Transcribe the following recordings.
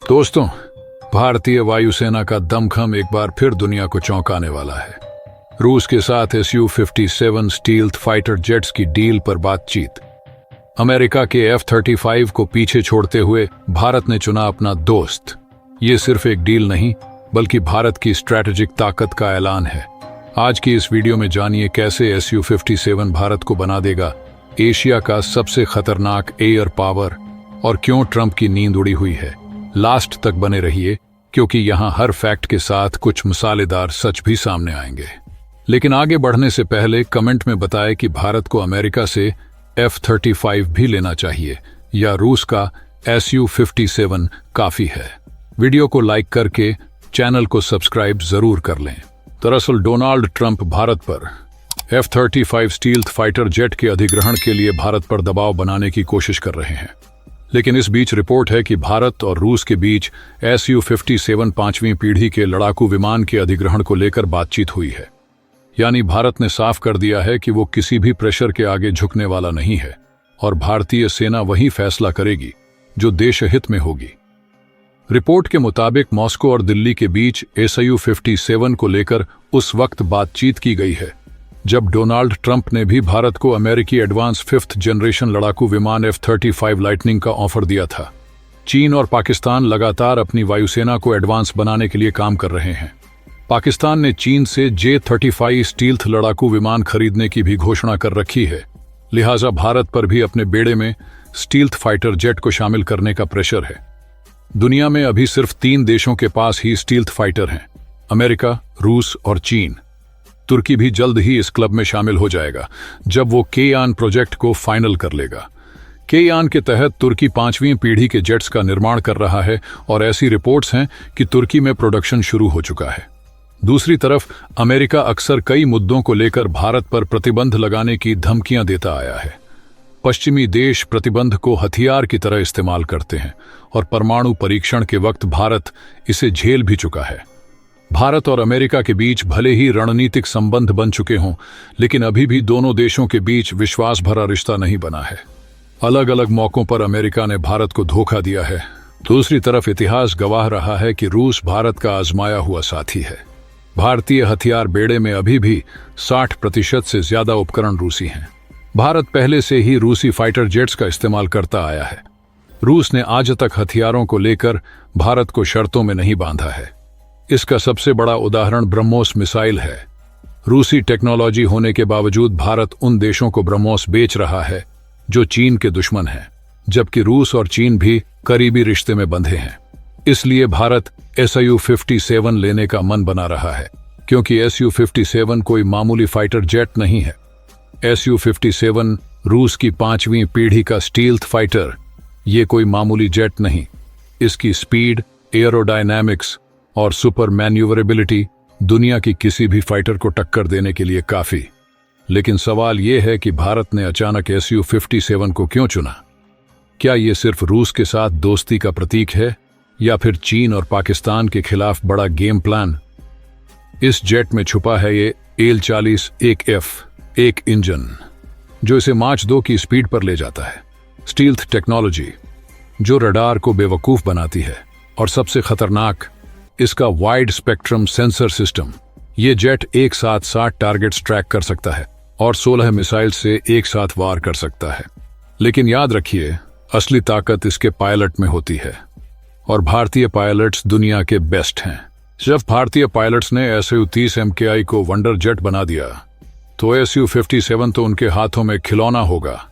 दोस्तों, भारतीय वायुसेना का दमखम एक बार फिर दुनिया को चौंकाने वाला है। रूस के साथ Su-57 स्टील्थ फाइटर जेट्स की डील पर बातचीत। अमेरिका के F-35 को पीछे छोड़ते हुए भारत ने चुना अपना दोस्त। ये सिर्फ एक डील नहीं, बल्कि भारत की स्ट्रैटेजिक ताकत का ऐलान है। आज की इस वीडियो में जानिए कैसे Su-57 भारत को बना देगा एशिया का सबसे खतरनाक एयर पावर और क्यों ट्रंप की नींद उड़ी हुई है। लास्ट तक बने रहिए, क्योंकि यहां हर फैक्ट के साथ कुछ मसालेदार सच भी सामने आएंगे। लेकिन आगे बढ़ने से पहले कमेंट में बताएं कि भारत को अमेरिका से F-35 भी लेना चाहिए या रूस का Su-57 काफी है। वीडियो को लाइक करके चैनल को सब्सक्राइब जरूर कर लें। दरअसल डोनाल्ड ट्रंप भारत पर F-35 स्टील्थ फाइटर जेट के अधिग्रहण के लिए भारत पर दबाव बनाने की कोशिश कर रहे हैं। लेकिन इस बीच रिपोर्ट है कि भारत और रूस के बीच Su-57 पांचवीं पीढ़ी के लड़ाकू विमान के अधिग्रहण को लेकर बातचीत हुई है। यानी भारत ने साफ कर दिया है कि वो किसी भी प्रेशर के आगे झुकने वाला नहीं है और भारतीय सेना वही फैसला करेगी जो देश हित में होगी। रिपोर्ट के मुताबिक मॉस्को और दिल्ली के बीच Su-57 को लेकर उस वक्त बातचीत की गई है जब डोनाल्ड ट्रंप ने भी भारत को अमेरिकी एडवांस 5th जनरेशन लड़ाकू विमान F-35 लाइटनिंग का ऑफर दिया था। चीन और पाकिस्तान लगातार अपनी वायुसेना को एडवांस बनाने के लिए काम कर रहे हैं। पाकिस्तान ने चीन से J-35 स्टील्थ लड़ाकू विमान खरीदने की भी घोषणा कर रखी है। लिहाजा भारत पर भी अपने बेड़े में स्टील्थ फाइटर जेट को शामिल करने का प्रेशर है। दुनिया में अभी सिर्फ 3 देशों के पास ही स्टील्थ फाइटर हैं, अमेरिका, रूस और चीन। तुर्की भी जल्द ही इस क्लब में शामिल हो जाएगा जब वो केयान प्रोजेक्ट को फाइनल कर लेगा। केयान के तहत तुर्की 5वीं पीढ़ी के जेट्स का निर्माण कर रहा है और ऐसी रिपोर्ट्स हैं कि तुर्की में प्रोडक्शन शुरू हो चुका है। दूसरी तरफ अमेरिका अक्सर कई मुद्दों को लेकर भारत पर प्रतिबंध लगाने की धमकियां देता आया है। पश्चिमी देश प्रतिबंध को हथियार की तरह इस्तेमाल करते हैं और परमाणु परीक्षण के वक्त भारत इसे झेल भी चुका है। भारत और अमेरिका के बीच भले ही रणनीतिक संबंध बन चुके हों, लेकिन अभी भी दोनों देशों के बीच विश्वास भरा रिश्ता नहीं बना है। अलग अलग मौकों पर अमेरिका ने भारत को धोखा दिया है। दूसरी तरफ इतिहास गवाह रहा है कि रूस भारत का आजमाया हुआ साथी है। भारतीय हथियार बेड़े में अभी भी 60% से ज्यादा उपकरण रूसी हैं। भारत पहले से ही रूसी फाइटर जेट्स का इस्तेमाल करता आया है। रूस ने आज तक हथियारों को लेकर भारत को शर्तों में नहीं बांधा है। इसका सबसे बड़ा उदाहरण ब्रह्मोस मिसाइल है। रूसी टेक्नोलॉजी होने के बावजूद भारत उन देशों को ब्रह्मोस बेच रहा है जो चीन के दुश्मन हैं, जबकि रूस और चीन भी करीबी रिश्ते में बंधे हैं। इसलिए भारत Su-57 लेने का मन बना रहा है, क्योंकि Su-57 कोई मामूली फाइटर जेट नहीं है। Su-57 रूस की 5वीं पीढ़ी का स्टील्थ फाइटर, ये कोई मामूली जेट नहीं। इसकी स्पीड, एरोडायनामिक्स और सुपर मैन्यूवरेबिलिटी दुनिया की किसी भी फाइटर को टक्कर देने के लिए काफी। लेकिन सवाल यह है कि भारत ने अचानक Su-57 को क्यों चुना? क्या यह सिर्फ रूस के साथ दोस्ती का प्रतीक है या फिर चीन और पाकिस्तान के खिलाफ बड़ा गेम प्लान? इस जेट में छुपा है ये AL-40-1F, एक इंजन जो इसे माच 2 की स्पीड पर ले जाता है, स्टील्थ टेक्नोलॉजी जो रडार को बेवकूफ बनाती है, और सबसे खतरनाक इसका वाइड स्पेक्ट्रम सेंसर सिस्टम। ये जेट एक साथ 60 टारगेट्स ट्रैक कर सकता है और 16 मिसाइल से एक साथ वार कर सकता है। लेकिन याद रखिए, असली ताकत इसके पायलट में होती है, और भारतीय पायलट्स दुनिया के बेस्ट हैं। जब भारतीय पायलट्स ने Su-30 MKI को वंडर जेट बना दिया, तो Su-57 तो उनके हाथों में खिलौना होगा।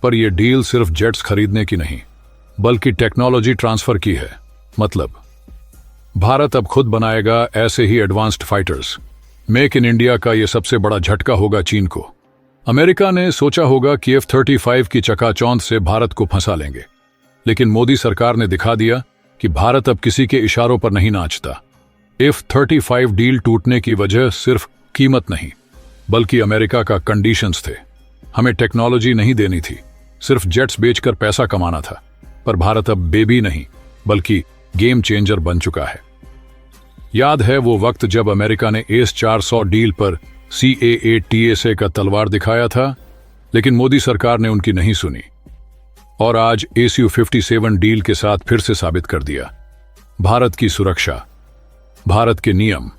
पर यह डील सिर्फ जेट्स खरीदने की नहीं, बल्कि टेक्नोलॉजी ट्रांसफर की है। मतलब भारत अब खुद बनाएगा ऐसे ही advanced fighters. Make in India का यह सबसे बड़ा झटका होगा चीन को। अमेरिका ने सोचा होगा कि F-35 की चकाचौंध से भारत को फंसा लेंगे, लेकिन मोदी सरकार ने दिखा दिया कि भारत अब किसी के इशारों पर नहीं नाचता। F-35 डील टूटने की वजह सिर्फ कीमत नहीं, बल्कि अमेरिका का कंडीशंस थे। हमें टेक्नोलॉजी नहीं देनी थी, सिर्फ जेट्स बेचकर पैसा कमाना था। पर भारत अब बेबी नहीं, बल्कि गेम चेंजर बन चुका है। याद है वो वक्त जब अमेरिका ने AS-400 डील पर CAATSA का तलवार दिखाया था, लेकिन मोदी सरकार ने उनकी नहीं सुनी और आज Su-57 डील के साथ फिर से साबित कर दिया भारत की सुरक्षा, भारत के नियम।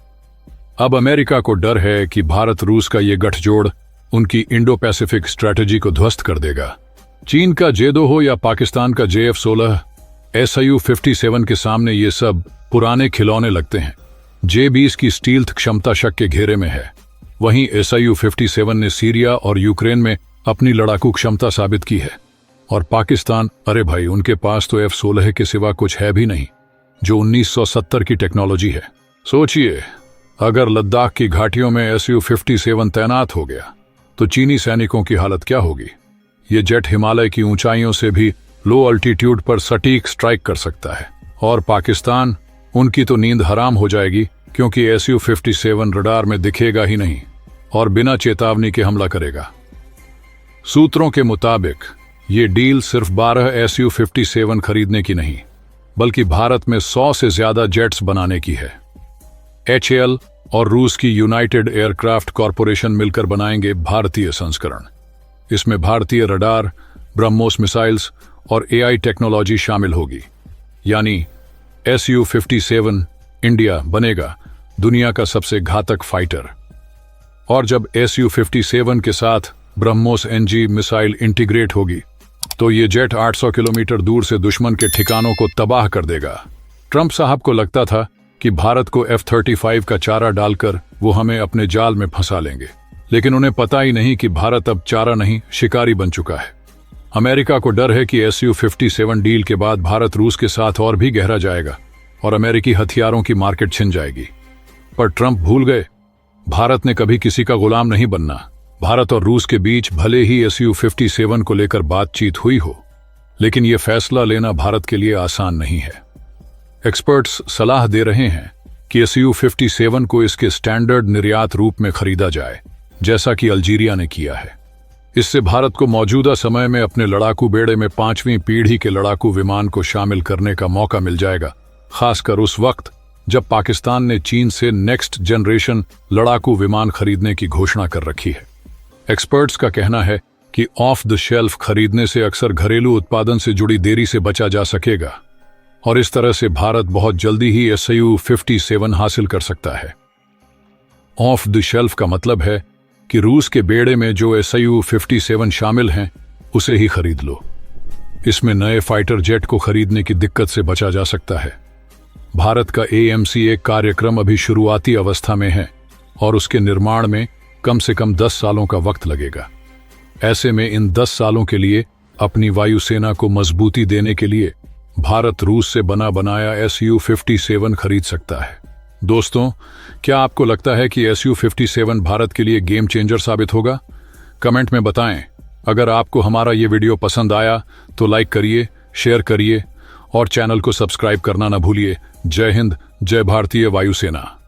अब अमेरिका को डर है कि भारत रूस का ये गठजोड़ उनकी इंडो पैसिफिक स्ट्रैटेजी को ध्वस्त कर देगा। चीन का J2 हो या पाकिस्तान का JF-16, SU-57 के सामने ये सब पुराने खिलौने लगते हैं। J-20 की स्टील्थ क्षमता शक के घेरे में है, वहीं SU-57 ने सीरिया और यूक्रेन में अपनी लड़ाकू क्षमता साबित की है। और पाकिस्तान, अरे भाई, उनके पास तो F-16 के सिवा कुछ है भी नहीं, जो 1970 की टेक्नोलॉजी है। सोचिए, अगर लद्दाख की घाटियों में SU-57 तैनात हो गया तो चीनी सैनिकों की हालत क्या होगी। ये जेट हिमालय की ऊंचाइयों से भी लो अल्टीट्यूड पर सटीक स्ट्राइक कर सकता है। और पाकिस्तान, उनकी तो नींद हराम हो जाएगी, क्योंकि SU-57 रडार में दिखेगा ही नहीं और बिना चेतावनी के हमला करेगा। सूत्रों के मुताबिक ये डील सिर्फ 12 SU-57 खरीदने की नहीं, बल्कि भारत में 100 से ज्यादा जेट्स बनाने की है। HAL और रूस की यूनाइटेड एयरक्राफ्ट कॉरपोरेशन मिलकर बनाएंगे भारतीय संस्करण। इसमें भारतीय रडार, ब्रह्मोस मिसाइल्स और AI टेक्नोलॉजी शामिल होगी। यानी SU-57 इंडिया बनेगा दुनिया का सबसे घातक फाइटर। और जब SU-57 के साथ ब्रह्मोस NG मिसाइल इंटीग्रेट होगी तो ये जेट 800 किलोमीटर दूर से दुश्मन के ठिकानों को तबाह कर देगा। ट्रंप साहब को लगता था कि भारत को F-35 का चारा डालकर वो हमें अपने जाल में फंसा लेंगे, लेकिन उन्हें पता ही नहीं कि भारत अब चारा नहीं, शिकारी बन चुका है। अमेरिका को डर है कि SU-57 डील के बाद भारत रूस के साथ और भी गहरा जाएगा और अमेरिकी हथियारों की मार्केट छिन जाएगी। पर ट्रंप भूल गए, भारत ने कभी किसी का गुलाम नहीं बनना। भारत और रूस के बीच भले ही SU-57 को लेकर बातचीत हुई हो, लेकिन यह फैसला लेना भारत के लिए आसान नहीं है। एक्सपर्ट्स सलाह दे रहे हैं कि SU-57 को इसके स्टैंडर्ड निर्यात रूप में खरीदा जाए, जैसा कि अल्जीरिया ने किया है। इससे भारत को मौजूदा समय में अपने लड़ाकू बेड़े में 5वीं पीढ़ी के लड़ाकू विमान को शामिल करने का मौका मिल जाएगा, खासकर उस वक्त जब पाकिस्तान ने चीन से नेक्स्ट जनरेशन लड़ाकू विमान खरीदने की घोषणा कर रखी है। एक्सपर्ट्स का कहना है कि ऑफ द शेल्फ खरीदने से अक्सर घरेलू उत्पादन से जुड़ी देरी से बचा जा सकेगा और इस तरह से भारत बहुत जल्दी ही SU-57 हासिल कर सकता है। ऑफ द शेल्फ का मतलब है कि रूस के बेड़े में जो SU-57 शामिल हैं उसे ही खरीद लो। इसमें नए फाइटर जेट को खरीदने की दिक्कत से बचा जा सकता है। भारत का AMC कार्यक्रम अभी शुरुआती अवस्था में है और उसके निर्माण में कम से कम 10 सालों का वक्त लगेगा। ऐसे में इन 10 सालों के लिए अपनी वायुसेना को मजबूती देने के लिए भारत रूस से बना बनाया SU-57 खरीद सकता है। दोस्तों, क्या आपको लगता है कि SU-57 भारत के लिए गेम चेंजर साबित होगा? कमेंट में बताएं। अगर आपको हमारा ये वीडियो पसंद आया तो लाइक करिए, शेयर करिए और चैनल को सब्सक्राइब करना ना भूलिए। जय हिंद, जय भारतीय वायुसेना।